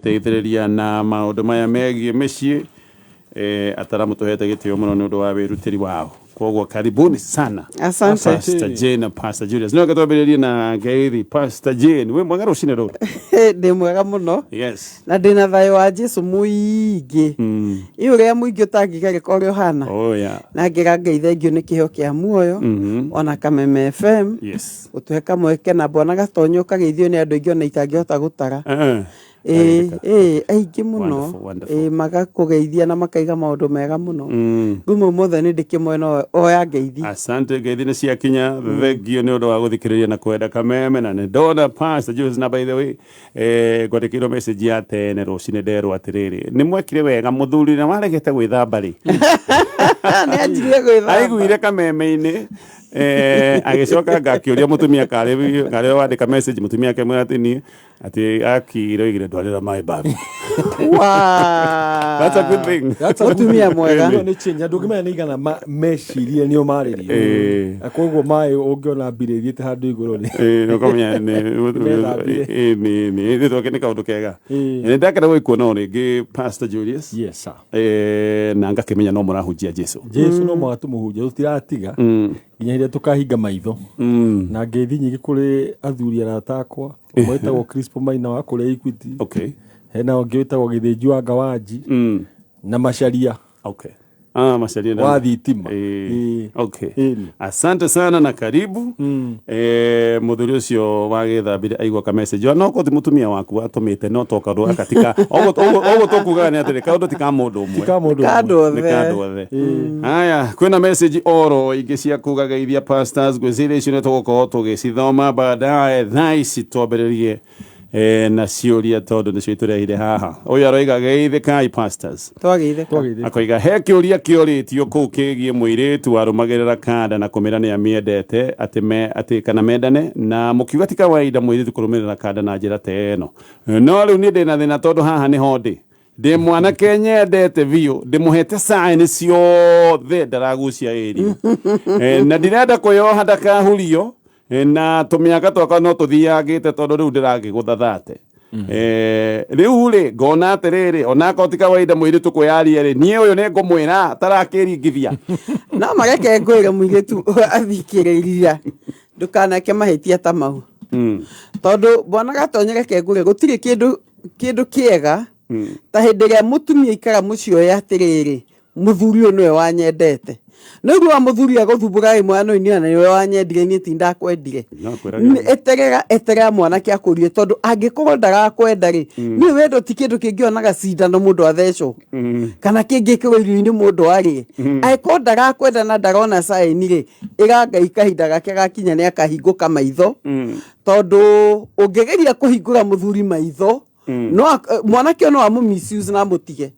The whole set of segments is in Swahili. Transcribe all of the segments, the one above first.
guteithĩrĩria na maũndũ maya megiĩ mĩciĩ ataramu tuhete gĩtĩo mũno nĩ ũndũ wa wĩrutĩri wao. Koguo karibuni sana. Asante. Pastor Jane na Pastor Julius. Nĩ twambĩrĩrie na Ngeithi. Pastor Jane, we mwega rũcinĩ rũrũ? Ndĩ mwega mũno. Yes. Na ndĩna thayũ wa Jesũ mũingĩ. Ũrĩa mũingĩ ũtangĩgereka ũrĩa ũhana. Oh yeah. Na ngĩthaithio nĩ kĩheo kĩa muoyo. Ona Kameme FM. Yes. Ũtũhe kamweke na Bwana gatonyo kageithio nĩ andũ aingĩ ona itangĩhota gũtara. Aingĩ mũno. Magakũgeithia na makaiga maũndũ mega mũno. Gumo mothe nĩ ndĩkĩmwena oya ngeithi. Asante, ngeithi nĩ ciakinya. Thengio nĩ ũndũ wa gũthikĩrĩria na kwenda Kameme na nĩ ndona Pastor Julius na by the way ngwandĩkĩirwo message ya tene rũcinĩ nderwo atĩrĩrĩ nĩ mwekire wega mũthuri na waregete gwĩthamba rĩ. Nĩ anjirie gwĩthamba. Aiguire Kameme-inĩ agĩcoka ngakĩũria mũtumia karĩ wandĩka message mũtumia akĩmwĩra atĩ niĩ atĩ akire igire ndwarĩra maĩ babu. Wow. That's a good thing. That's a mutumia mwega. Nĩ chenja ndũngĩmenya nĩ igana mecirie nĩ omarĩrio. Koguo maĩ ũngĩona mbirĩrie handũ igũrũ nĩ. Nĩũkamenya nĩ tũke nĩ kaũndũ kega. Nĩ ndakena gũkuona rĩngĩ Pastor Julius. Yes sir. Na ngakĩmenya no mũrahunjia Jesũ. Jesũ no mũgatũmũhunjia tũtiratiga. Nginya hĩndĩ tũkahinga maitho. Na ngeithi nyingĩ kũrĩ athuri arata akwa. Ũmwe wĩtagwo Crispo Maina wa kũrĩa Equity. Okay. Hena ũngĩ wĩtagwo Gĩthĩnji wa Ngawanji. Na Macharia. Okay. Macharia wa thitima. Okay. Asante sana na karibu. Mũthuri ũcio wa Gĩthambire aigua ka message. No ko mũtumia waku atũmĩte no toka ro akatika. Ogo tokuga nĩ atĩ kaũndũ ti ka mũndũ ũmwe. Kando othe. Haya, kwĩna message oro ingĩ cia kugageithia pastors gwĩciria icio nĩ tũgũkorwo tũgĩcithoma baadaye thaa ici twambĩrĩrie na ciũria tondũ nĩcio itũrehire haha. Ũyũ aroiga geithĩkai pastors. Twageithĩka. Akoiga he kĩũria kĩũrĩtio kũu kĩgiĩ mũirĩtu warũmagĩrĩra kanda na kũmĩra nĩ amĩendete atĩ kana mendane na mũkiuga ti kawaida mũirĩtu kũrũmĩrĩra kanda na njĩra ta ĩno. No rĩu niĩ ndĩna thĩna tondũ haha nĩho ndĩ. Ndĩ mwanake nyendete biũ ndĩmũhete sign ciothe ndaragucia ĩri. Na ndirenda kwĩyoha ndakahurio. Na tũmĩaka twaka no tũthiagĩte tondũ rĩu ndĩragĩgũthathate. Rĩu rĩ ngona atĩrĩrĩ onako ti kawaida mũirĩtu kwĩyaria rĩ niĩ ũyũ nĩ ngũmwĩra tarakĩringithia. No mareke ngwĩre mũirĩtu athikĩrĩria ndũkanake mahĩtia ta mau. Tondũ Bwana gatonye reke ngwĩre gũtirĩ kĩndũ kĩega ta hĩndĩ ĩrĩa mũtumia ikara mũciĩ oya atĩrĩrĩ mũthuri ũyũ nĩwe wanyendete. Nĩguo wa mũthuri agũthumbũra mwana ũyũ na nĩwe wanyendire niĩ ti ndakwendire. Eterera mwanake akũrie tondũ angĩkorwo ndarakwenda rĩ niĩ wendo ti kĩndũ kĩngĩonaga cindano mũndũ athecwo kana kĩngĩkĩrwo irio-inĩ mũndũ arĩe. Angĩkorwo ndarakwenda na ndarona saĩni rĩ ĩrangai kahinda gake gakinya nĩ akahingũka maitho tondũ ũngĩgeria kũhingũra mũthuri maitho no mwanake no amũmisuse na mũtige.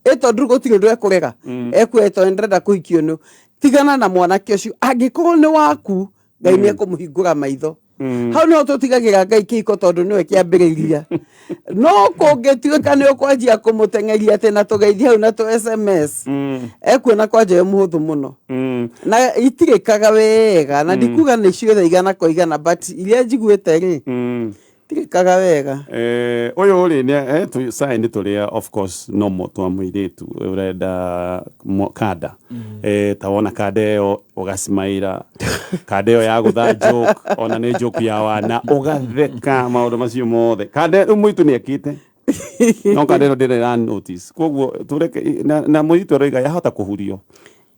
Tondũ gũtirĩ ũndũ ekũrega ekuoya tondũ ndĩrenda kũhikio nĩ tigana na mwanake ũcio angĩkorwo nĩ waku Ngai nĩ ekũmũhingũra maitho. Hau no tũtigagĩra Ngai kĩhiko tondũ nĩwe kĩambĩrĩria. No kũngĩtuĩka nĩ ũkwanjia kũmũteng'eria atĩ na tũgeithia hau na tũ SMS ekuona kwanja mũhũthũ mũno. Na itirĩkaga wega na ndikuga nĩ ciothe igana kwa igana but iria njiguĩte rĩ tirĩkaga wega. Ũyũ rĩ nĩ sign tũrĩa of course no twa mũirĩtu ũrenda kanda. Ta wona kanda ĩyo ũgacimaira kanda ĩyo ya gũtha joke ona nĩ joke ya wana ũgatheka maũndũ macio mothe. Kanda mũitũ nĩ ekĩte no kanda ĩyo ndĩrĩ notice. Koguo tũreke na mũirĩtu aroiga yahota kũhurio.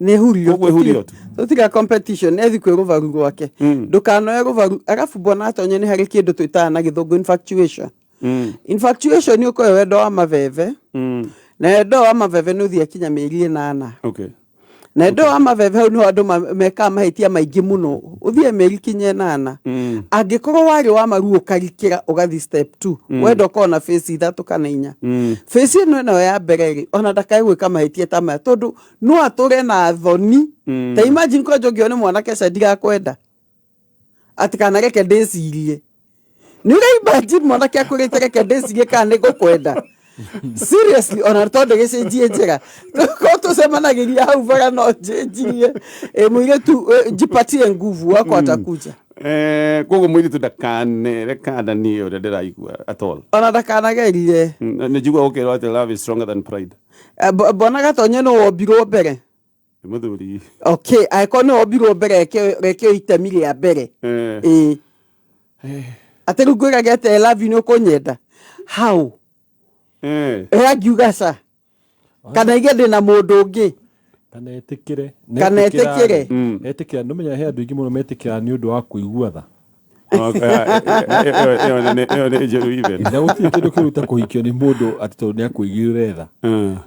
Nĩ hurio tũtiga competition nĩ thiĩ kwĩrũvaru gwake ndũkanoe rũvaru. Arabu Bwana atonye nĩ harĩ kĩndũ twĩtaga na Gĩthũngũ infatuation. Infatuation nĩ ũkoya wendo wa maveve na wendo wa maveve nĩ ũthiĩ akinya mĩeri 8. Okay. Na wendo wa maveve hau nĩ andũ mekaga mahĩtia maingĩ mũno ũthiĩ mĩeri kinya 8. Angĩkorwo warĩ wa maru ũkarikĩra ũgathi step 2 wendo ũkorwo na face 3 kana 4. Face ĩno nayo ya mbere rĩ ona ndakae gwĩka mahĩtia ta maya tondũ no atũre na thoni. Ta imagine kwa njogio nĩ mwanake ca ndigakwenda atĩ kana reke ndĩcirie. Nĩ imagine mwanake akũrĩte reke ndĩcirie kana nĩ ngũkwenda. Seriously ona tondũ gĩcenjie njĩra tũcemanagĩria hau bara no njĩnjirie mũirĩtu jipatie nguvu wako atakuja. Koguo mũirĩtu ndakanere kandanie ũrĩa ndĩraigua at all. Ona ndakanagerire. Nĩ njigua gũkĩrwo atĩ love is stronger than pride. Bwana Gatonye nĩ wombirwo mbere. Nĩ mũthuri. Okay, angĩkorwo nĩ wombirwo mbere rekio itemi rĩa mbere. Atĩ rĩu ngwĩraga atĩ I love you nĩ ũkũnyenda. How? Angiuga ca. Kana ige ndĩna mũndũ ũngĩ. Kana etĩkĩre. Kana etĩkĩre. Etĩkĩra nĩmenya he andũ aingĩ mũno metĩkĩra nĩ ũndũ wa kũigua tha. Ĩyo nĩ njũru even. Na gũtirĩ kĩndũ kĩruta kũhikio nĩ mũndũ atĩ tondũ nĩ akũiguire tha.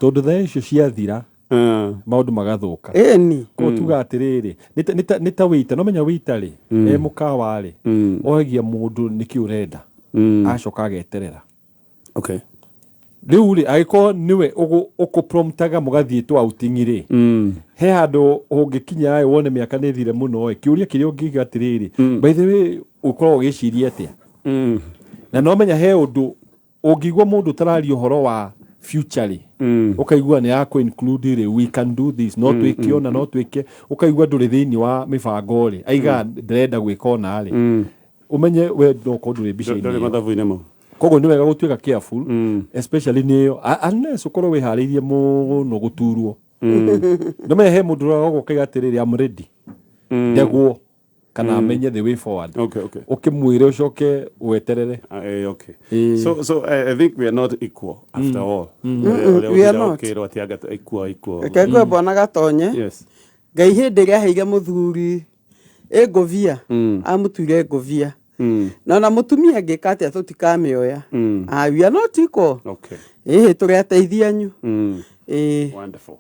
Tondũ tha icio ciathira maũndũ magathũka. Ĩni. Koguo tuga atĩrĩrĩ nĩ ta wĩita no menya wĩita rĩ mũkawa rĩ ohagia mũndũ nĩkĩ ũrenda acoka ageterera. Okay. Rĩu rĩ agĩkorwo nĩwe ũkũpromptaga mũgathiĩtwo outing rĩ he handũ ũngĩkinya wone mĩaka nĩ thire mũno kĩũria kĩrĩa ũngĩiga atĩrĩrĩ by the way ũkorwo ũgĩciria atĩa na no menya he ũndũ ũngĩigua mũndũ ũtararia ũhoro wa future rĩ ũkaigua nĩ yakũ include rĩ we can do this no twĩke ona no twĩke ũkaigua ndũrĩ thĩinĩ wa mĩbango rĩ aiga ndĩrenda gwĩka ona rĩ ũmenye we no ko ndũrĩ mbica-inĩ koguo nĩ wega gũtuĩka careful especially nĩyo unless ũkorwo wĩharĩirie mũno gũturwo no menya he mũndũ ũgũkaiga atĩrĩrĩ I'm ready ndegwo kana amenye the way forward ũkĩmwĩre ũcoke weterere. Okay. So I think we are not equal after all. We are not. Kegwe Bwana Gatonye. Yes. Ngai hĩndĩ ĩrĩa aheire mũthuri ngũbia amũtuire ngũbia. Na mũtumia angĩka atĩa tũtikamĩoya. We are not equal. Okay. Tũrĩateithia nyu. Wonderful.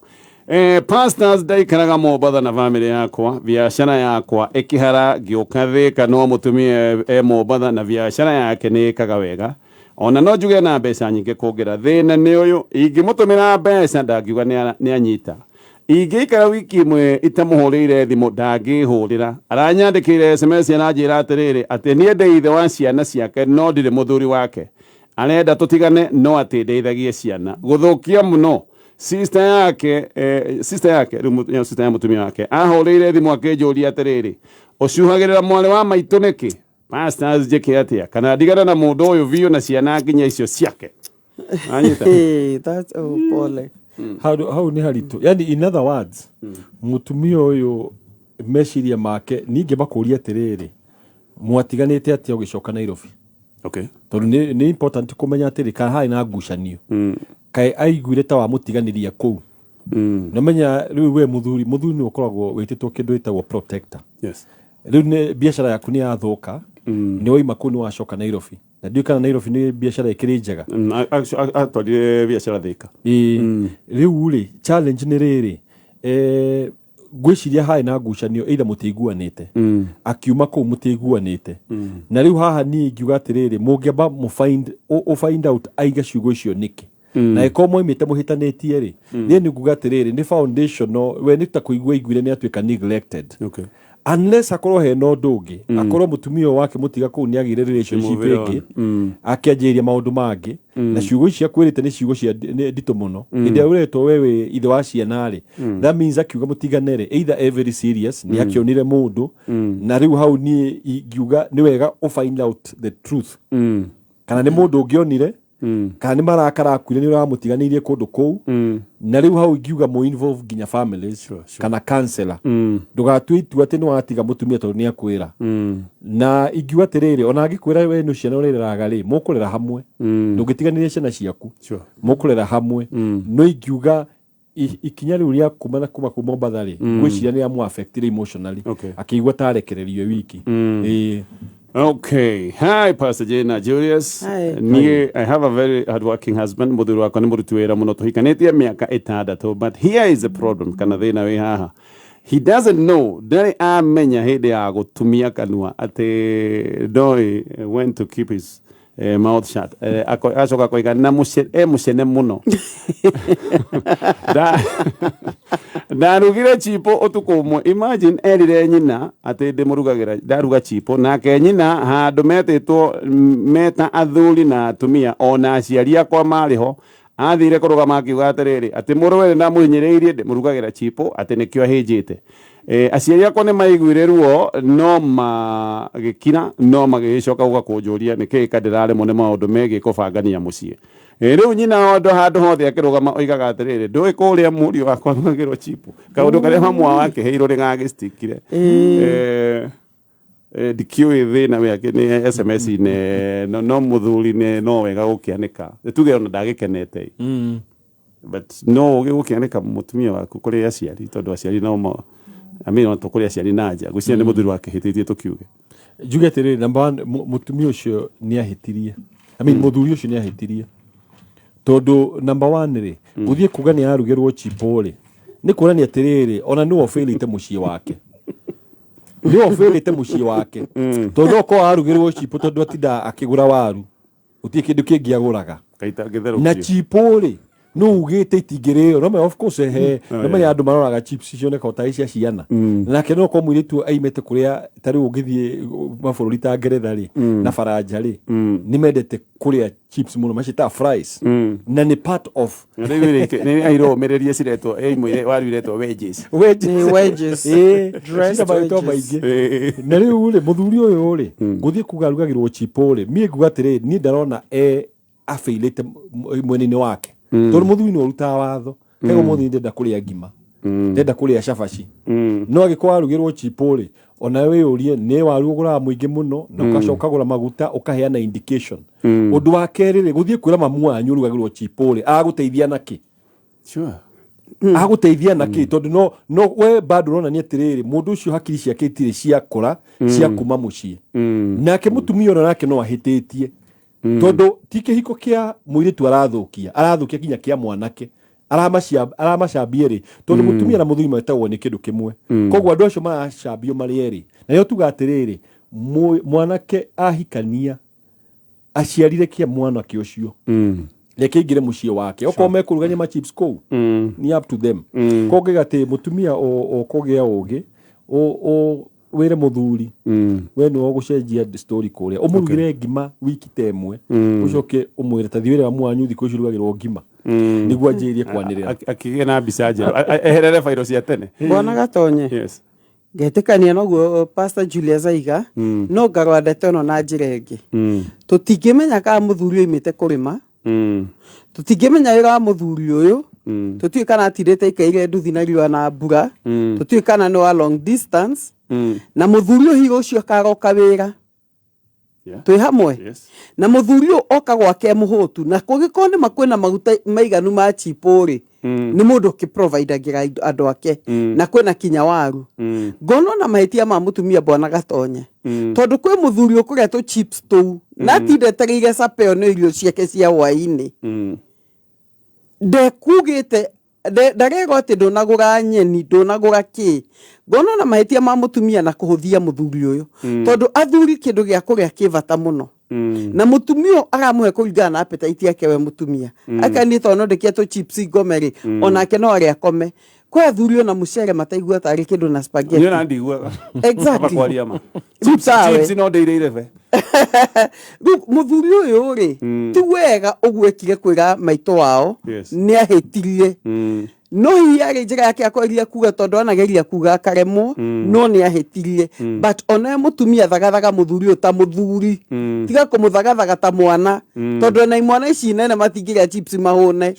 Pastors ndaikaraga Mombatha na family yakwa biashara yakwa ikihara ngĩũka Thĩka no mũtumia Mombatha na biashara yake nĩ ĩkaga wega ona no njuge na mbeca nyingĩ kũngĩra thĩna nĩ ũyũ ingĩmũtũmĩra mbeca ndangiuga nĩ anyita ingĩikara wiki ĩmwe itamũhũrĩire thimũ ndangĩhũrĩra aranyandĩkĩire SMS ananjĩra atĩrĩrĩ atĩ niĩ ndĩ ithe wa ciana ciake no ndirĩ mũthuri wake arenda tũtigane no atĩ ndeithagie ciana gũthũkia mũno sister yake sister ya mũtumia wake ahũrĩire thimũ akĩnjũria atĩrĩrĩ ũcuhagĩrĩra mwarĩ wa maitũ nĩkĩ pastors njĩke atĩa kana ndigana na mũndũ ũyũ biũ na ciana nginya icio ciake anyita. That's pole. Hau nĩ haritũ yani in other words mũtumia ũyũ meciria make ningĩ makũria atĩrĩrĩ mwatiganĩte atĩa ũgĩcoka Nairobi. Okay. Tondũ nĩ important kũmenya atĩrĩ kana harĩ na ngucanio kaĩ aiguire ta wa mũtiganĩria kũu no menya rĩu we mũthuri nĩ ũkoragwo wĩtĩtwo kĩndũ gĩtagwo protector. Yes. Rĩu nĩ biacara yaku nĩ yathũka nĩ woima kũu nĩ wacoka Nairobi na ndiũ kana Nairobi nĩ biacara ĩkĩrĩ njega. Atwarire biacara Thĩka. Rĩu rĩ challenge nĩ rĩrĩ ngwĩciria harĩ na ngucanio either mũtĩiguanĩte akiuma kũu mũtĩiguanĩte na rĩu haha niĩ ingiuga atĩrĩrĩ mũngĩamba find out aiga ciugo icio nĩkĩ na ĩkorwo moimĩte mũhĩtanĩtie rĩ niĩ nĩ nguga atĩrĩrĩ nĩ foundation we nĩ ta kũigua iguire nĩ atuĩka neglected. Okay. Unless akorwo hena ũndũ ũngĩ akorwo mũtumia wake mũtiga kũu nĩ agĩire relationship ĩngĩ akĩanjĩrĩria maũndũ mangĩ na ciugo icio akwĩrĩte nĩ ciugo cia nditũ mũno hĩndĩ ĩrĩa ũretwo we ithe wa ciana rĩ that means akiuga mũtigane rĩ either very serious nĩ akĩonire mũndũ na rĩu hau niĩ ingiuga nĩ wega find out the truth kana nĩ mũndũ ũngĩonire kana nĩ marakara akuire nĩ ũramũtiganĩirie kũndũ kũu na rĩu hau ingiuga mũ involve nginya families kana counselor ndũgatue itua atĩ nĩ watiga mũtumia tondũ nĩ akwĩra na ingiuga atĩrĩrĩ ona angĩkwĩra we nĩ ciana ũrereraga rĩ mũkũrera hamwe ndũngĩtiganĩria ciana ciaku mũkũrera hamwe no ingiuga ikinya rĩu rĩa kuma kũu Mombatha rĩ gwĩciria nĩ amũaffectire emotionally akĩigua ta arekererio wiki. Okay. Hi, Pastor Jane Julius. Hi. I have a very hardworking husband. Mũthuri wakwa nĩ mũruti wĩra mũno tũhikanĩtie mĩaka 6 but here is the problem kana thĩna wĩ haha he doesn't know ndarĩ amenya hĩndĩ ya gũtumia kanua atĩ ndoĩ when to keep his mouth shut acoka koiga na mũcene mũno ndarugire chipo ũtukũ ũmwe imagine erire nyina atĩ ndĩmũrugagĩra ndaruga chipo nake nyina handũ metĩtwo meta athuri na atumia ona aciari akwa marĩ ho athire kurugama akiuga atiriri ati murwe na mwinyireirie ndimurugagira chipo ati nikio ahijite aciari akwa ni maiguire ruo no magikira no magicoka uga kunjuria niki kadirare mone maundu megi kubangania mucii riu nyina ndo handu hothe akirugama oigaga atiriri ndui kuria murio wakwa magirwo chipo kaundu karia mamwa wake heirwo rigagicitikire dikiwe thina wake ni SMS ne no muthuri ne no wega gukianika tuge ona ndagikenete but no gukianika mutumia waku kuri aciari tondu aciari no amino to kuri aciari naja gucia ni muthuri wake hititie tukiuge juge tere number 1 mutumia ucio ni ahitirie muthuri ucio ni ahitirie tondu number 1 ri guthie kuga ni arugirwo chipo ri ni kurani atiriri ona ni ofilite mucii wake ni ofilite mucii wake tondu ko arugirwo chipo tondu atinda akigura waru utie kindu kingi aguraga kaita githero na chipo ri no ugite itingireo no of course no me andu maroraga chips icio ne kota icia ciana na keno ko mwiritu aimete kuria tari ugithie mabururi ta Ngeretha ri na Faranja ri ni mendete kuria chips muno mashita fries na ni part of ni airo mereria ciretwo mwire waruiretwo wedges dressed wedges na riu ri muthuri uyu ri guthie kugarugagirwo chipo ri mie ngugatire ni ndarona afeilete mwenene wake tondu muthuri no ruta watho kego muthuri ndenda kuria ngima ndenda kuria shafashi no agikwa arugirwo chipo ri ona we urie ne waru ugura muingi muno na ukacoka gura maguta ukaheana indication undu wa keri ri guthie kwira mamu wanyu rugagirwo chipo ri aguteithia naki sure aguteithia naki tondu no we bado rona ni atiriri mundu ucio hakiri ciake itire ciakura cia kuma mucii nake mutumia ona nake no ahititie tondu tike hiko kia muiritu arathukia kinya kia mwanake aramacambia ri tondu mutumia na muthuri metagwo ni kindu kimwe kogwa andu acio maracambio mari eri na yo tuga atiriri mwanake ahikania aciarire kia mwanake ucio reke ingire mucii wake oko mekurugania ma chips kou ni up to them koge gati mutumia o kogea ugi o wire muthuri we no gucenjia story kuria umurugire ngima wiki temwe ucoke umwire ta thiwire wa mwanyu thiko cirugagirwo ngima niguo anjirie kwanirira akige na bisaje eherere fairo cia tene Bwana Gatonye yes getekania noguo Pastor Julius aiga no ngarwandete ono na njira ingi tutingimenya ka muthuri oimite kurima tutingimenya wira wa muthuri uyu tutui kana atirite ikaire nduthi na riwa na mbura tutui kana no a long distance na muthuri uyu ucio akaroka wira twi hamwe na muthuri uyu oka gwake muhutu na kugikone makwena maguta maiganu ma chipo ri ni mundu ki provide gira andu ake na kwena kinya waru ngono na mahitia ma mutumia Bwana Gatonye tondu kwi muthuri ukureto chips tu na tindetereire sapeo no irio ciake cia waini de kugite ndarego ati ndunagura nyeni ndunagura ki ngono na mahitia ma mutumia na kuhuthia muthuri uyu tondu athuri kindu gia kuria kivata muno na mutumia aramuhe kuringana na appetite yake we mutumia akanita no ndekia to chips gomeri onake no aria kome kwa athuri na mucere mataigua tari kindu na spaghetti ni na ndigua exactly kwa riama chips no ndeire ve muthuri uyu ri ti wega ugwekire kwira maito wao ni ahetirie no hiari njira yake akwaria kuga tondu anageria kuga akaremwo no ni ahetirie but ona mutumia thagathaga muthuri uta muthuri tiga kumuthagathaga ta mwana tondu na mwana ici nene matingiria chips mahune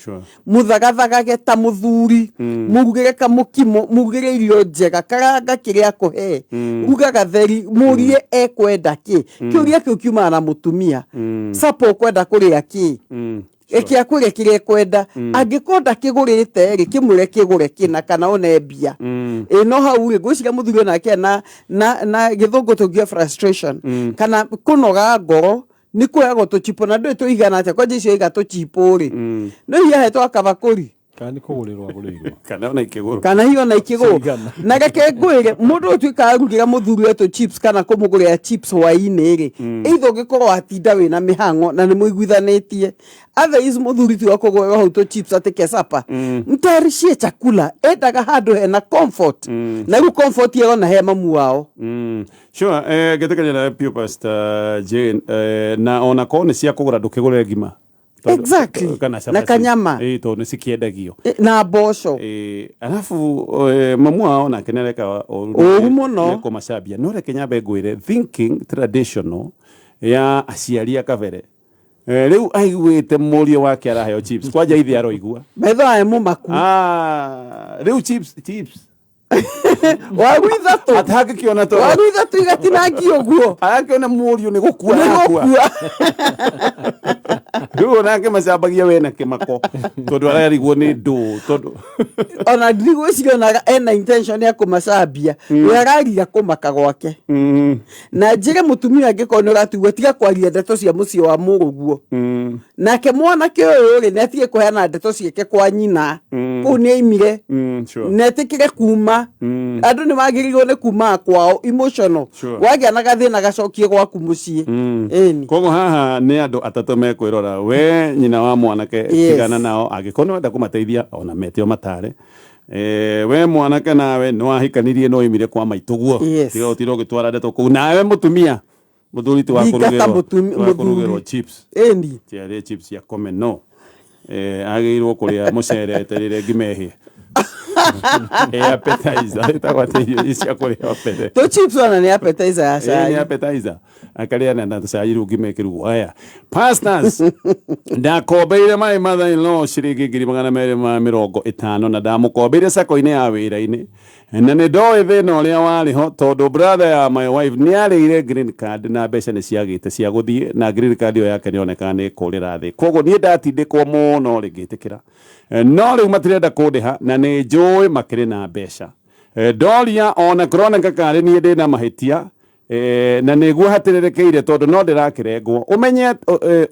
muthagathaga ta muthuri mugugire kamukimo mugugire irio njega karanga kiria kuhe ugaga theri murie ekwenda ki kiuria kiu kiuma na mutumia sapo kwenda kuria ki eki akure kire kwenda angikonda kigurite ri kimure kigure kina kana onebia no hau ri gwiciga muthuri na ke na githungu tugia frustration kana kunoga ngoro ni kuyago to chipo na ndu tuigana ate kwa jicio iga to chipo ri no hiya heto akabakuri kana kugurirwa gurirwa kana hiyo na ikiguru na gake ngwire mundu tuika arugira muthuri wetu chips kana kumuguria chips waini ri eitho gikorwo atinda wina mihango na ni muiguithanitie otherwise muthuri tu akogwa hau to chips ateke sapa mtarishie chakula endaga handu hena comfort na ru comfort yero na he mamu wao sure getekanya na pure Pastor Jane na ona kone cia kugura ndukigure ngima Exactly. Kana Na cabaci. kanyama. To nä cikiendagio Na mboco. alafu mamu ao nake nä areka Ũũru mũno. kå macambia no reke nyambe ngwä re thinking traditional ya aciari a kabere rä u aiguä te må riå wake araheo chips kwanja ithe aroigua Maitho aya mũmaku. rä u chips Waru ithatũ. atangä kä ona Waru ithatũ igatinangio ũguo. agakä ona må riå nä gå kua Nĩ gũkua. rä u onake macambagia we na kä mako tondå ararigwo nä ndå tondå Ona ndigwĩciria ona ena intention ya kũmacambia. We arariga kũmaka gwake. Na njĩre mũtumia angĩkorwo nĩ ũratigwo tiga kwaria ndeto cia mũciĩ wa mũrũguo. Nake mwanake ũyũ rĩ nĩ atige kũheana ndeto ciake kwa nyina. Kũu nĩ aimire. Na etĩkĩre kuma. Andũ nĩ magĩrĩirwo nĩ kuma kwao emotional. Wagĩa na gathĩna gacokie gwaku mũciĩ. Ĩni. koguo haha nĩ andũ atatũ mekwĩrora we nyina wa mwanake tigana nao angĩkorwo nĩ wenda kũmateithia ona metio matare we mwanake nawe nĩ wahikanirie no imire kwa maitũguo tiga ũtira ũgĩtwara ndeto kũu nawe mũtumia mũthuri ti wa kũrugĩrwo chips Ĩni. ciarĩ chips ya kome no agĩrĩirwo kũrĩa mũcere eterere ngimehie appetizer ĩtagwatĩirio icia kũrĩa mbere To chips ona nĩ appetizer ya cai. ni appetizer akaria na cai rĩu ngimekĩrwo aya pastors ndakombeire mai mother-in-law ciringi 250 na ndamũkombeire sako-inĩ ya wĩra-inĩ na nĩ ndoĩ thĩna ũrĩa warĩ ho tondũ brother ya my wife nĩ arĩire green card na mbeca nĩ ciagĩte cia gũthiĩ na green card ĩyo yake nĩoneka nĩ kũrĩra thĩ koguo niĩ ndatindĩkwo mũno rĩngĩtĩkĩra no rĩu matirenda kũndĩha na nĩ njũĩ makĩrĩ na mbeca ndoria ona kũroneka karĩ niĩ ndĩna mahĩtia na nĩguo hatĩrĩrĩkĩire tondũ no ndĩrakĩrengwo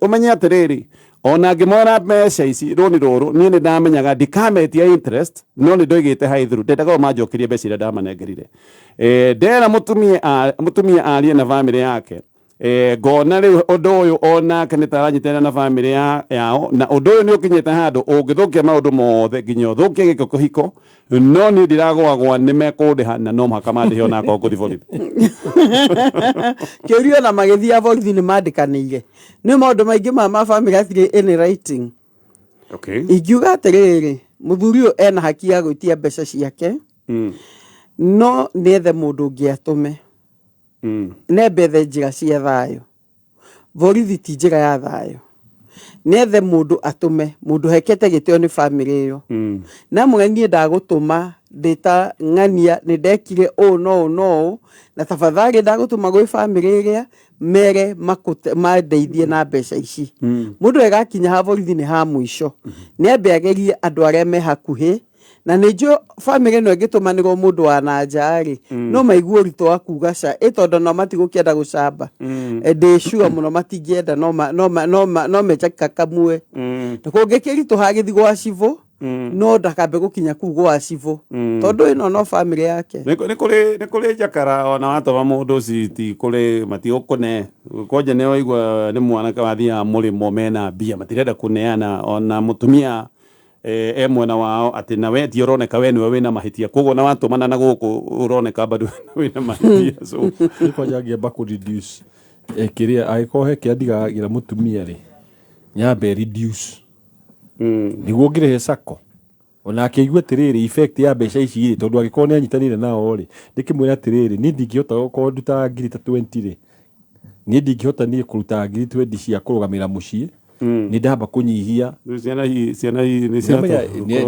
ũmenye atĩrĩrĩ ona ngĩmwĩra mbeca ici rũni rũrũ niĩ nĩ ndamenyaga ndikametia interest no nĩ ndoigĩte high through ndendaga manjokerie mbeca iria ndamanengerire ndera mũtumia arie na bamĩrĩ yake ngona rĩu ũndũ ũyũ onake nĩ taranyitana na bamĩrĩ yao na ũndũ ũyũ nĩ ũkinyĩte handũ ũngĩthũkia maũndũ mothe nginya ũthũkie gĩko kĩhiko no niĩ ndiragwagwa nĩ mekũndĩha na no mũhaka mandĩhe onakoo ngũthi borithi Kĩũrio na magĩthiĩ borithi nĩ mandĩkanĩire nĩ maũndũ maingĩ ma bamĩrĩ atirĩ in writing. Ingiuga atĩrĩrĩ mũthuri ũyũ ena haki ya gwĩtia mbeca ciake no nĩethe mũndũ ũngĩ atũme nebethe njĩra cia thayũ borithi ti njĩra ya thayũ nethe mũndũ atũme mũndũ hekete gĩtĩo nĩ bamĩrĩ ĩyo na niĩ ndagũtũma ndĩta ng'ania nĩ ndekire ũũ no na tafadhali ndagũtũma gwĩ bamĩrĩ ĩrĩa mere mandeithie na mbeca ici mũndũ egakinya ha borithi nĩ ha mũico nĩambe agerie andũ arĩa me hakuhĩ na nĩnjũ bamĩrĩ ĩno ĩngĩtũmanĩrwo mũndũ wa nanja rĩ no maigue ũritũ wa kuga ca tondũ no matigũkĩenda gũcamba ndĩcua mũno matingĩenda no mechaka kamue kũngĩkĩritũha gĩthiĩ gwa cibũ no ndakambe gũkinya kuu gwa cibũ tondũ ĩno no bamĩrĩ yake nĩ kũrĩ njakara ona watũma mũndũ citi kũrĩ matigũkũne kwanja nĩ waigua nĩ mwanake wathiaga mũrĩmo mena mbia matirenda kũneana ona mũtumia mwena wao atĩ na we ti ũroneka we nĩwe wĩna mahĩtia koguo na watũmana na gũkũ ũroneka bado wĩna mahĩtia so kwanja angĩamba kũ reduce kĩrĩa angĩkorwo he kĩandigagĩra mũtumia rĩ nyambe reduce nĩguo ngĩrehe sako ona akĩigua atĩrĩrĩ effect ya mbeca ici rĩ tondũ angĩkorwo nĩ anyitanĩire nao rĩ ndĩkĩmwĩra atĩrĩrĩ niĩ ndingĩhota gũkorwo ndutaga ngiri ta 20 rĩ niĩ ndingĩhota niĩ kũruta ngiri 20 cia kũrũgamĩra mũciĩ nĩ ndamba kũnyihia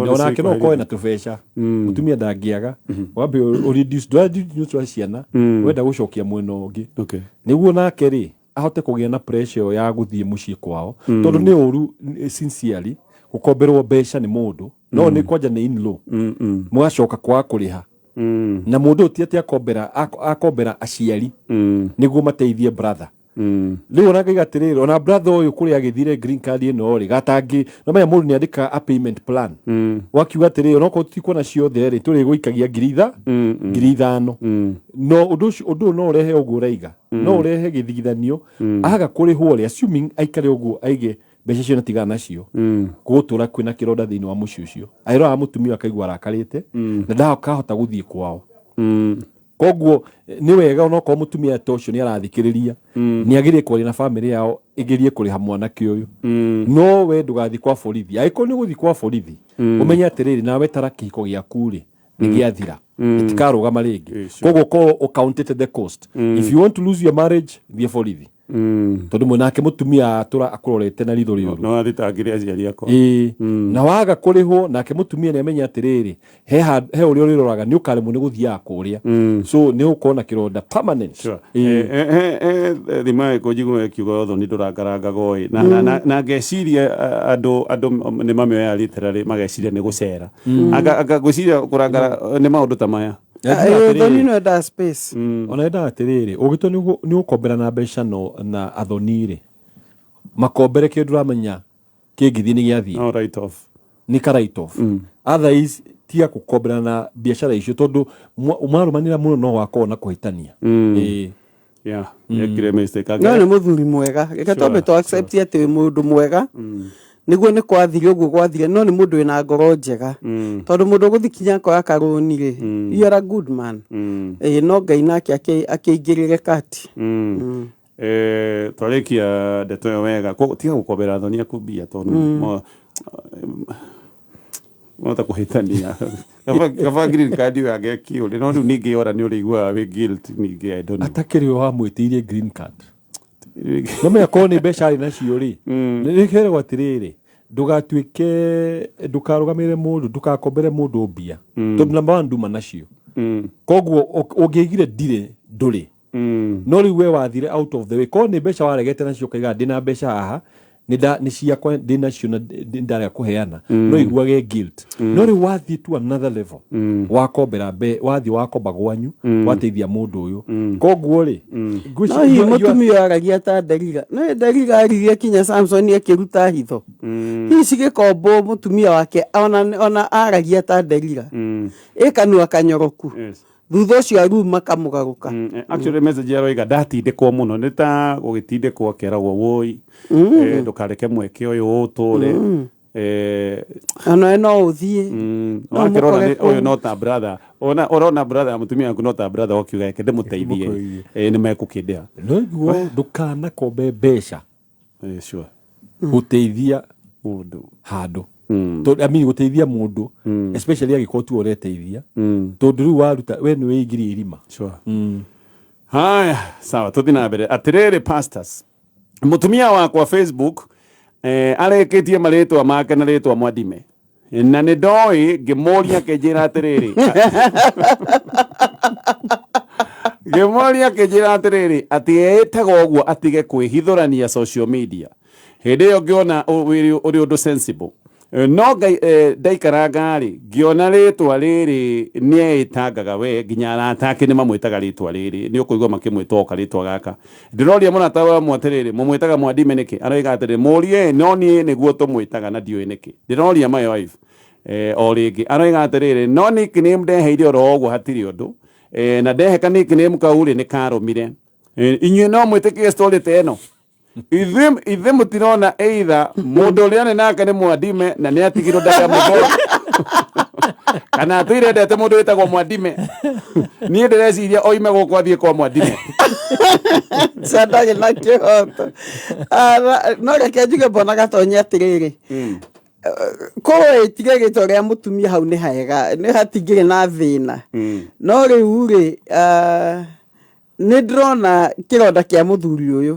onake no ũkorwo na tũbeca mũtumia ndangĩaga wambe ũreduce ciana wenda gũcokia mwena ũngĩ nĩguo nake rĩ ahote kũgĩa na pressure ya gũthiĩ mũciĩ kwao tondũ nĩ ũru sincerely gũkomberwo mbeca nĩ mũndũ no nĩ kwanja nĩ in-law mũgacoka kwaga kũrĩha na mũndũ ti atĩ akombera aciari nĩguo mateithie brother rĩu ona ngaiga atĩrĩrĩ ona brother ũyũ kũrĩa agĩthire green card ĩno rĩ gatangi no menya mũndũ nĩ andĩka a payment plan wakiuga atĩrĩrĩ ona okorwo tikuona ciothe rĩ tũrĩ gũikagia ngiri ithano no ũndũ ũyũ no ũrehe ũguo ũraiga no ũrehe gĩthigithanio aga kũrĩhwo rĩ assuming aikare ũguo aige mbeca cio natigana nacio gũtũra kwĩna kĩronda thĩinĩ wa mũciĩ ũcio aĩrora mũtumia akaigua arakarĩte na ndakahota gũthiĩ kwao koguo ni wega ona ko mutumia tocio ni arathikiriria ni agirie kwari na family yao igirie kuriha mwanake uyu no we ndugathi kwa borithi aiko ni guthi kwa borithi umenya atiriri nawe tara kihiko giaku ri ni giathira itikarugama ringi koguo ko counted the cost if you want to lose your marriage thie borithi tondu mwanake mutumia atura akurorete na ritho riuru no athitangire aciari akwa na waga kurihwo nake mutumia ni amenya atiriri he uri uriroraga ni ukaremwo ni guthia kuria so ni ukona kironda permanent thima ko jigo kiugo tho ni nduragaranga goi na ngeciria andu ni mamioya literally mageciria ni gucera aga guciria kurangara ni maundu ta maya thoni no da space ona enda atiriri ugito ni ukombera na mbeca no na athonire makombere kindu ramenya kingithi ni giathi no right off ni ka right off otherwise tia kukombera na biashara icio tondu umarumanira muno no wako na kuhitania yakire mistake no ni muthuri mwega reke tombe to accept ati mundu mwega niguo ni kwathire uguo gwathire no ni mundu ina ngoro njega tondu mundu guthikinya ko akaruni ri you are a good man no Ngai nake akiingirire kati twarikia ndeto yo wega ko tiga gukobera thoni aku bia tondu mota kuhitania kava green card yake kio no ndu ningi ora ni urigwa we guilt ningi I don't know atakiri wa mwitirie green card no me akoni beshari na ciori ni kere gwatiriri ndukarugamire mundu ndukakombere mundu mbia tondu number 1 nduma nacio koguo ungigire ndire nduri no riu we wathire out of the way ko ni mbeca waregete nacio kaiga ndina mbeca haha ni ciakwa ndina cio na ndarega kuheana no iguage guilt no riu wathie to another level wakombera wathie wakomba gwanyu wateithia mundu uyu koguo ri no mutumia aragia ta Delila no Delila arigie kinya Samson akiruta hitho hici gikombo mutumia wake ona aragia ta Delila ikanua kanyoroku thutha ucio aru makamugaruka actually message yaro iga ndatindikwo muno ni ta gugitindikwo keragwo woi ndukareke mweke uyu utore ana no uthie wakirona uyu no ta brother ona brother mutumia wangu no ta brother okiuga yake ndemuteithie ni mekukindea no iguo ndukana kombe mbeca sure guteithia mundu handu tondu amini guteithia mundu especially agikotu oreteithia tondu riu waruta we ni wigiri irima sure haya sawa tuthina mbere atiriri pastors mutumia wakwa Facebook areketie maritwa make na ritwa Mwadime na ni ndoi ngimuria kinjira atiriri ngimuria kinjira atiriri ati etaga uguo atige kwihithurania social media hindi yo ngiona uri undu sensible no ndaikaranga ri ngiona ritwa riri ni itangaga we nginya aratake ni mamwitaga ritwa riri ni ukuigwa makimwitoka ritwa gaka ndiroria muna tawa mwatiriri mumwitaga Mwadime niki aroiga atiriri murie no ni niguo tumwitaga na ndiwe niki ndiroria my wife o ringi aroiga atiriri no nickname ndeheire oro uguo hatiri undu na ndeheka nickname kauri ni karumire inyuĩ no mwĩtĩkie story ta ĩno ithe mũtirona either mũndũ ũrĩa nĩ nake nĩ Mwadime na nĩ atigirwo ndaga mũthoni kana twĩrendete mũndũ wĩtagwo Mwadime niĩ ndĩreciria oime gũkũ athiĩ kwa Mwadime sandage na kĩhoto no reke njuge mbona gatonya atĩrĩrĩ ĩtige gĩtwa rĩa mũtumia hau nĩ haega nĩ hatingĩrĩ na thĩna no rĩu rĩ nĩ ndĩrona kĩronda kĩa mũthuri ũyũ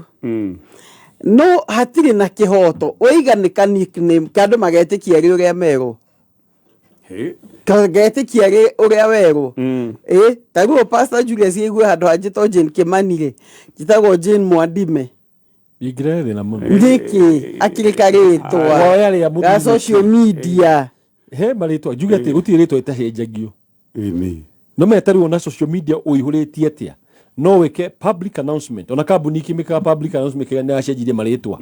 no hatirĩ na kĩhoto ũiganĩka nickname kandũ magetĩkia rĩ ũrĩa merũ kagetĩkia rĩ ũrĩa werũ taguo Pastor Julius igue handũ hanjĩtwo Jane Kimani rĩ njĩtagwo Jane Mwadime ingĩrethĩ na mũno ndĩkĩ akĩrĩka rĩtwa ga social media he marĩtwa njuge atĩ gũtirĩ rĩtwa ĩtacenjagio no metarwo na social media ũihũrĩtie atĩa no weke public announcement ona kambuni ikimika public announcement kana yacenjirie marĩtwa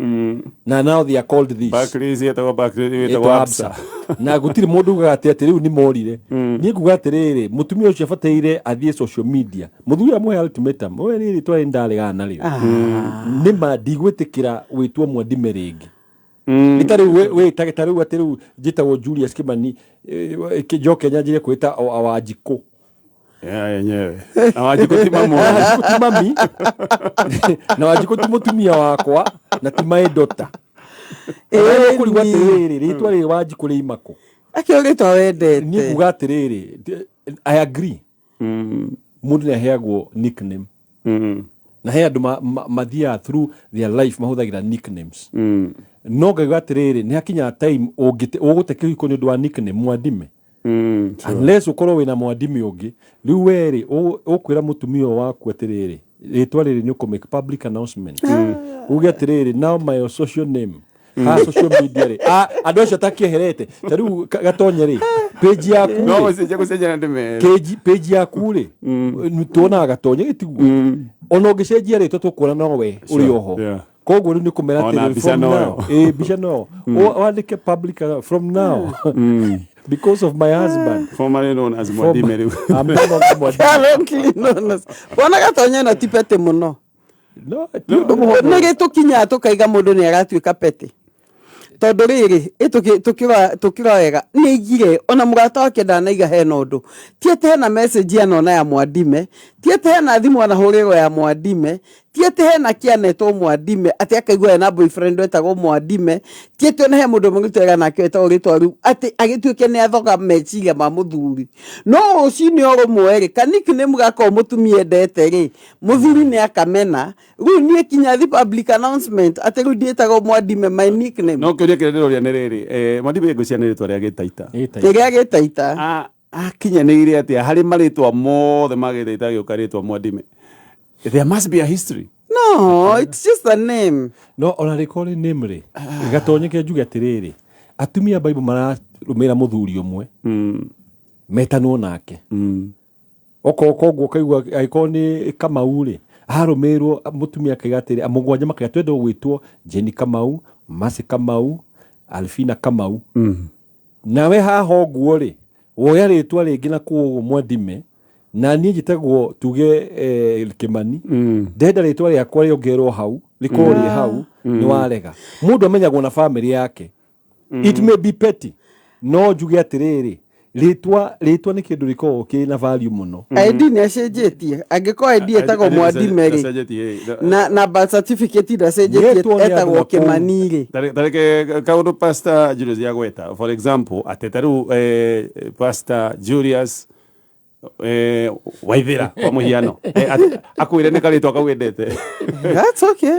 na now they are called this Barclays yetagwo Absa na gutiri mundu ugate ati riu ni morire ni nguga atiriri mutumia ucio afateire athie social media muthuri amwe ultimatum we riri twari ndaregana riu ni ma ndigwitikira witwo Mwadime ringi itari we tageta riu ati riu njitagwo Julius Kimani kijoke nyanjire kwita Awanjiko yenyewe na Wanjikũ ti mamu Wanjikũ ti mami na Wanjikũ ti mũtumia wakwa na ti my daughter. Kũrigwo atĩrĩrĩ rĩtwa rĩrĩ Wanjikũ rĩ imako akĩo rĩtwa wendete. niĩ kuga atĩrĩrĩ I agree mũndũ nĩ aheagwo nickname na he andũ mathiaga through their life mahũthagĩra nicknames no ngaiga atĩrĩrĩ nĩ hakinya time ũgũte kĩhiko nĩ ũndũ wa nickname Mwandime unless ũkorwo wĩna Mwandime ũngĩ rĩu werĩ ũkwĩra mũtumia waku atĩrĩrĩ rĩtwa rĩrĩ nĩ ũkũ-make public announcement uge atĩrĩrĩ now my social name social media rĩ andũ acio takĩeherete ta rĩu Gatonye rĩ page yaku no gũcenjia ndĩme page yaku rĩ tuonaga Gatonye gĩtiguo ona ũngĩcenjia rĩtwa tũkuona nowe ũrĩ oho koguo rĩu nĩ kũmera atĩrĩrĩ from now mbica no wandĩke public from now because of my husband formerly known as Mwandime rĩu I'm not currently known as bona Gatonye na ti pete mũno no nĩ gĩtũkinyaga tũkaiga mũndũ nĩ agatuĩka pete tondũ rĩrĩ tũkĩra wega nĩ igire ona mũrata wake ndanaiga hena ũndũ ti atĩ hena message yana ya Mwandime ti atĩ hena thimũ anahũrĩrwo ya Mwandime ti atĩ hena kĩanetwo Mwandime atĩ akaigua hena boyfriend wetagwo Mwandime ti atĩ ona he mũndũ mũgĩtwega nake wetagwo rĩtwa rĩu atĩ agĩtuĩke nĩ athoga meciria ma mũthuri no rũcinĩ o rũmwe rĩ ka-nickname gakorwo mũtumia endete rĩ mũthuri nĩ akamena rĩu niĩ kinya the public announcement atĩ rĩu ndiĩtagwo Mwandime my nickname no kĩũria kĩrĩa ndĩroria nĩ rĩrĩ Mwandime ngũcia nĩ rĩtwa rĩa Gĩtaita kĩrĩa Gĩtaita akinyanĩire atĩa harĩ marĩtwa mothe ma Gĩtaita gĩũka rĩtwa Mwandime. There must be a history. No, it's just a name. No, ona rĩkorwo rĩ name rĩ Gatonye ke njuge atĩrĩrĩ atumia Bible mararũmĩra mũthuri ũmwe metanwo nake koguo kaigua angĩkorwo nĩ Kamau rĩ arũmĩrwo mũtumia akaiga atĩrĩ mũgwanja makaiga twende gwĩtwo Jenny Kamau, Mercy Kamau, Alfina Kamau nawe haha ũguo rĩ woya rĩtwa rĩngĩ na kũu Mwandime na niĩ njĩtagwo tuge Kĩmani ndenda rĩtwa rĩakwa rĩongerwo hau rĩkorwo rĩ hau nĩ warega mũndũ amenyagwo na family yake it may be petty no njuge atĩrĩrĩ rĩtwa nĩ kĩndũ rĩkoragwo kĩ na value mũno ID nĩ acenjetie angĩkorwo ID etagwo Mwandime rĩ na birth certificate ndacenjetie etagwo Kĩmani rĩ tareke kaũndũ Pastor Julius yagweta for example ateta rĩu Pastor Julius Waithĩra kwa mũhiano akwĩre nĩ karĩtwa kau wendete. That's okay.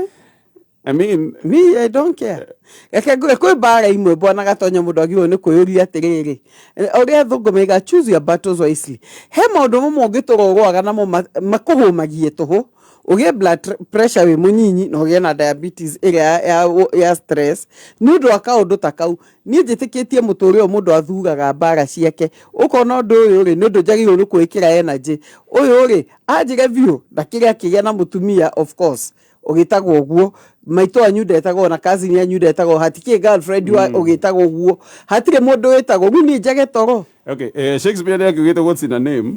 I mean me I don't care. Kwĩ mbara imwe bwana Gatonye mũndũ agĩrĩirwo nĩ kwĩyũria atĩrĩrĩ ũrĩa thũngũ mega choose your battles wisely. He maũndũ mamwe ũngĩtũrũgwaga namo makũhũmagie tũhũ ũgĩe blood pressure wĩ mũnyinyi na ũgĩe na diabetes ĩrĩa ya stress nĩ ũndũ wa kaũndũ ta kau niĩ njĩtĩkĩtie mũtũrĩre ũyũ mũndũ athuraga mbara ciake ũkona ũndũ ũyũ rĩ nĩ ũndũ njagĩrĩirwo nĩ kwĩkĩra energy ũyũ rĩ anjĩre biũ na kĩrĩa kĩgĩa na mũtumia of course ũgĩtagwo ũguo maitũ anyu ndetagwo na cousin anyu ndetagwo hatikĩ girlfriend ũgĩtagwo ũguo hatirĩ mũndũ wĩtagwo rĩu niĩ njage toro. Okay, Shakespeare nĩ akiugĩte what's in a name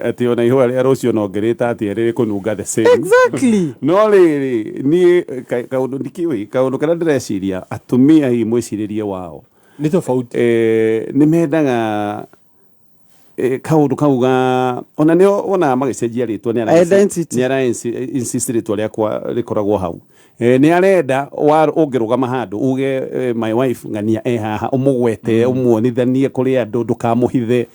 atĩ ona ihũa rĩa rũciũ nongerĩte atĩ rĩrĩ kũnunga the same. Exactly. No rĩrĩ niĩ kaũndũ ndikĩũĩ kaũndũ karĩa ndĩreciria atumia hihi mwĩcirĩrie wao nĩ tofauti nĩ mendaga kaũndũ kauga ona nĩ ona magĩcenjia rĩtwa nĩ ara insist rĩtwa rĩakwa rĩkoragwo hau nĩ arenda ũngĩrũgama handũ uge my wife ng'ania haha ũmũgwete ũmuonithanie kũrĩ andũ ndũkamũhithe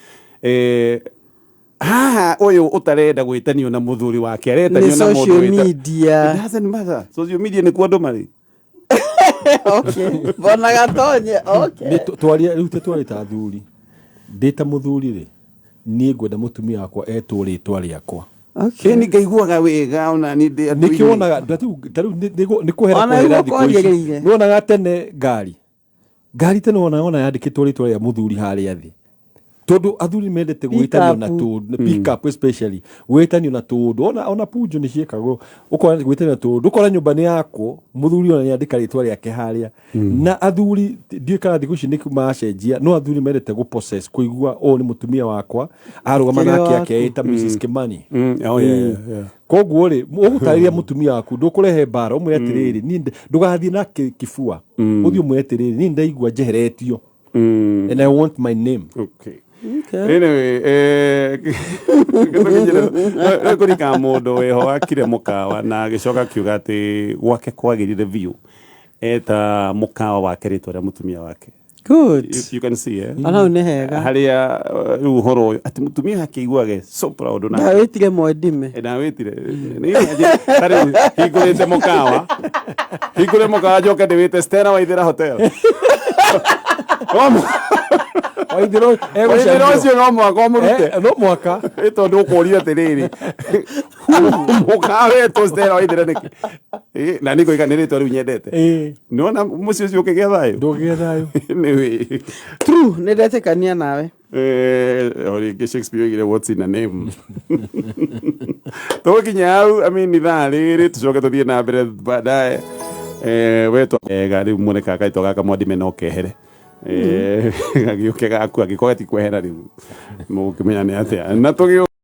haha ũyũ ũtarenda gwĩtanio na mũthuri wake aretanio na mũndũ social media. It doesn't matter. Social media nĩ kuo andũ marĩ. Okay, bona Gatonye okay. Rĩu twarĩ ta athuri ndĩ ta mũthuri rĩ niĩ ngwenda mũtumia wakwa etwo rĩtwa rĩakwa. Okay. Nĩ ngaiguaga wega ona nĩ ndĩ nĩ kĩonaga tarĩu nĩ kũhera kwĩra thikũ ici nĩ wonaga tene ngari tene ona yandĩkĩtwo rĩtwa rĩa mũthuri harĩa thĩ tondũ athuri mendete gwĩtanio na tũndũ pick up especially gwĩtanio na tũndũ ona punjo nĩ ciĩkagwo ũkora gwĩtanio na tũndũ ũkora nyũmba nĩ yakwo mũthuri ona nĩandĩka rĩtwa rĩake harĩa na athuri ndiũĩ kana thikũ ici nĩ macenjia no athuri mendete gũ-possess kũigua ũũ nĩ mũtumia wakwa arũgama nake akeĩta Mrs. Kimani. Koguo rĩ ũgũtarĩria mũtumia waku ndũkũrehe mbara ũmwe atĩrĩrĩ niĩ ndũgathiĩ na kĩbua ũthiĩ ũmwe atĩrĩrĩ niĩ ndaigua njeheretio and I want my name. Okay. Anyway, kurika mundu weho akire mukawa na agicoka kiuga ati gwake kwagirire view eta mukawa wake ritwa ria mutumia wake. Good. You can see Ana ne hega. Haria riu horo uyu ati mutumia akiguage so proud na. Na wetire mwendime. Na wetire. Ni tari higurite mukawa. Higure mukawa joke ndewite Stella Waithera Hotel. Waithera ucio no mwaka omurute. No mwaka. Ito ndukurire atiriri. Mukawa wetu Stella Waithera niki. Na niko ikanirito riu nyendete. Nona mucio ucio ukigia thayo. Ndugigia thayo. Anyway. True, nindetekania nawe. Ori Shakespeare igire what's in a name. Tukinya au ithaa riri tucoke tuthie na mbere baadaye. Wetu gari mune kaka ito gaka mwadime no kehere. Gagiuke gaku agikorwo ti kwehera riu. Mukimenya ni atia. Na tugi